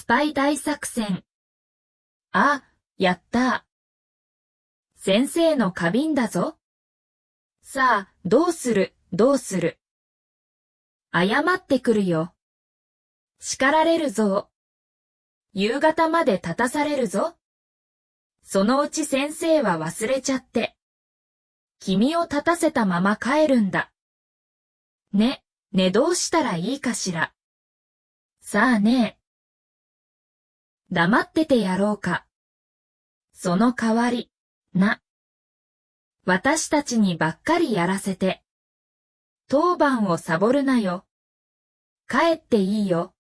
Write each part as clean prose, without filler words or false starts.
スパイ大作戦。あ、やったー。先生の花瓶だぞ。さあ、どうする。謝ってくるよ。叱られるぞ。夕方まで立たされるぞ。そのうち先生は忘れちゃって。君を立たせたまま帰るんだ。ねどうしたらいいかしら。さあね。黙っててやろうか。その代わり、私たちにばっかりやらせて。当番をサボるなよ。帰っていいよ。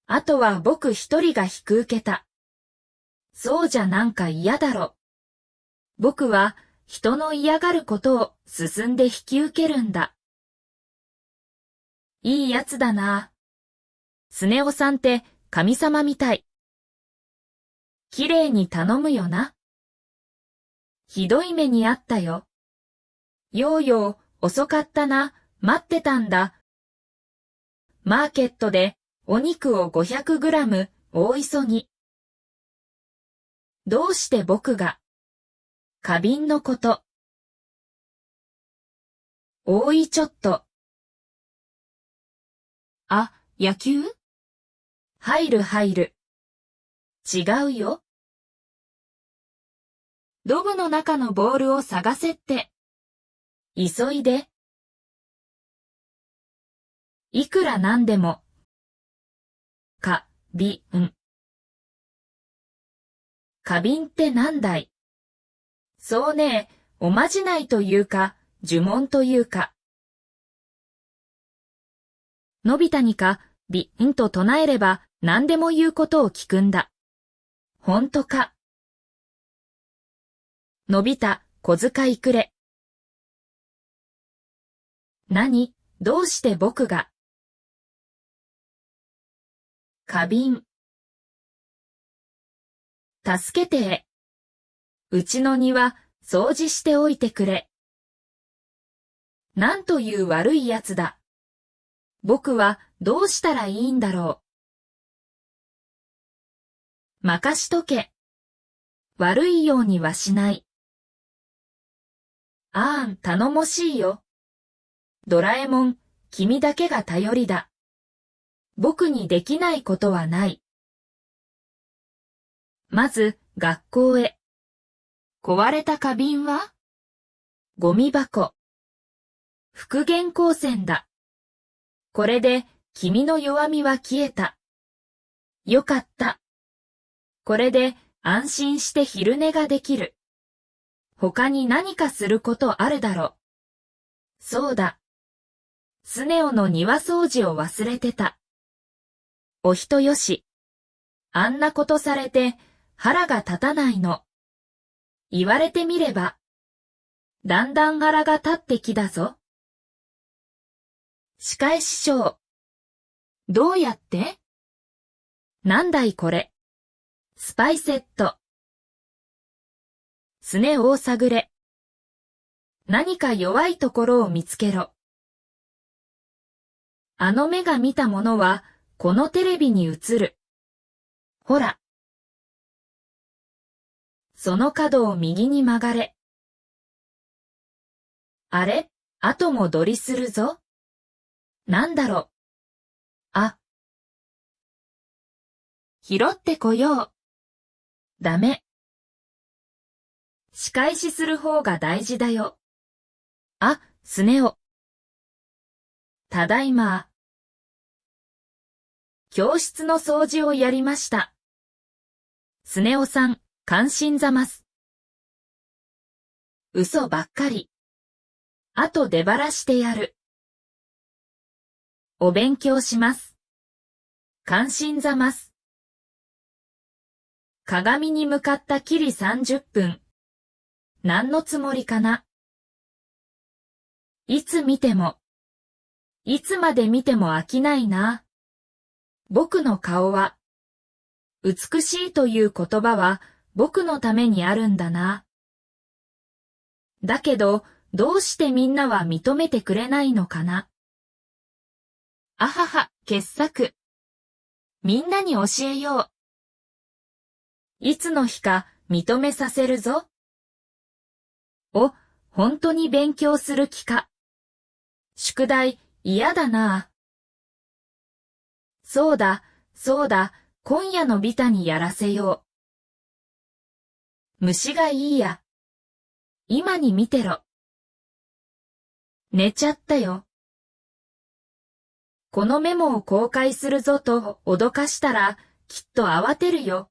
あとは僕一人が引く受けた。そうじゃなんか嫌だろ。僕は人の嫌がることを進んで引き受けるんだ。いいやつだな。スネ夫さんって神様みたい。きれいに頼むよな。ひどい目にあったよ。ヨーヨー、遅かったな、待ってたんだ。マーケットでお肉を500グラム、大急ぎ。どうして僕が。花瓶のこと。多いちょっと。あ、野球？入る。違うよ。ドブの中のボールを探せって。急いで。いくらなんでも。花瓶。花瓶ってなんだい？そうね、おまじないというか、呪文というか。のび太にか、びんと唱えれば何でも言うことを聞くんだ。ほんとか。のび太、小遣いくれ。何？どうして僕が。花瓶。助けて。うちの庭、掃除しておいてくれ。なんという悪いやつだ。僕はどうしたらいいんだろう。任しとけ。悪いようにはしない。頼もしいよ。ドラえもん、君だけが頼りだ。僕にできないことはない。まず、学校へ。壊れた花瓶は？ゴミ箱。復元光線だ。これで、君の弱みは消えた。よかった。これで、安心して昼寝ができる。他に何かすることあるだろう。そうだ。スネ夫の庭掃除を忘れてた。お人よし。あんなことされて腹が立たないの。言われてみれば。だんだん腹が立ってきだぞ。仕返し章。どうやって？なんだいこれ。スパイセット。スネ夫を探れ。何か弱いところを見つけろ。あの目が見たものは、このテレビに映る。ほら。その角を右に曲がれ。あれ？後戻りするぞ。なんだろう。拾ってこよう。ダメ。仕返しする方が大事だよ。スネ夫。ただいま。教室の掃除をやりました。スネ夫さん、感心ざます。嘘ばっかり。あと出ばらしてやる。お勉強します。感心ざます。鏡に向かったきり30分。何のつもりかな。いつ見ても。いつまで見ても飽きないな。僕の顔は。美しいという言葉は僕のためにあるんだな。だけど、どうしてみんなは認めてくれないのかな。あはは、傑作。みんなに教えよう。いつの日か認めさせるぞ。お、本当に勉強する気か。宿題嫌だな。そうだ、そうだ、今夜のビタにやらせよう。虫がいいや。今に見てろ。寝ちゃったよ。このメモを公開するぞと脅かしたら、きっと慌てるよ。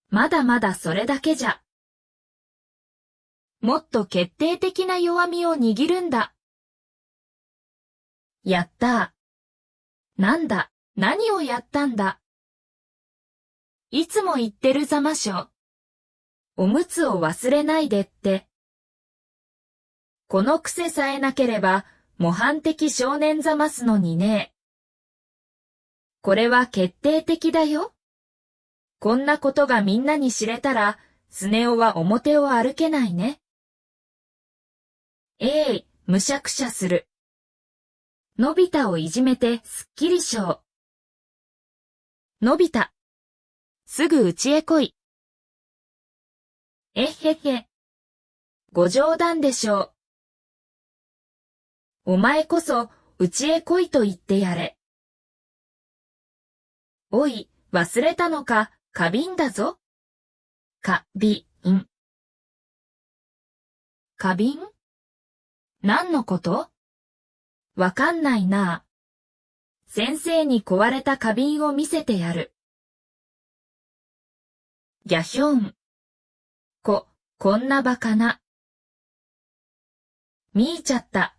まだまだそれだけじゃ。もっと決定的な弱みを握るんだ。やったー。なんだ、何をやったんだ。いつも言ってるざましょ。おむつを忘れないでって。この癖さえなければ、模範的少年ざますのにね。これは決定的だよ。こんなことがみんなに知れたら、スネ夫は表を歩けないね。むしゃくしゃする。のび太をいじめてすっきりしょう。のび太。すぐ家へ来い。えへへ。ご冗談でしょう。お前こそ、家へ来いと言ってやれ。おい、忘れたのか、花瓶だぞ。花瓶。花瓶？何のこと？わかんないな。先生に壊れた花瓶を見せてやる。ギャヒョン。こんなバカな。見ちゃった。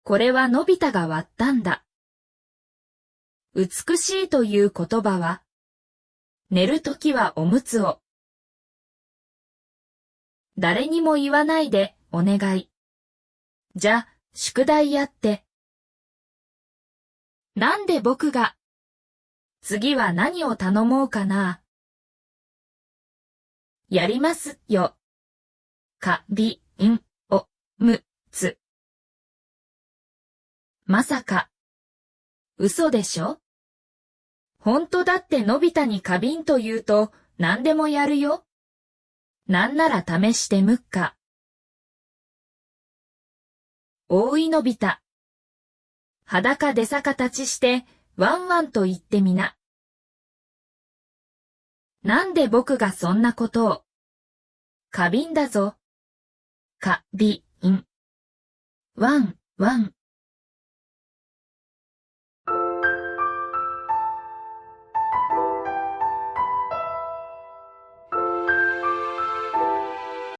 これはのび太が割ったんだ。美しいという言葉は、寝るときはおむつを。誰にも言わないでお願い。じゃ、宿題やって。なんで僕が。次は何を頼もうかな。やりますよ。花瓶、おむつ。まさか。嘘でしょ？本当だってのび太に花瓶と言うと何でもやるよ。なんなら試してむっか。おいのび太。裸で逆立ちしてワンワンと言ってみな。なんで僕がそんなことを。花瓶だぞ。花瓶。ワンワン。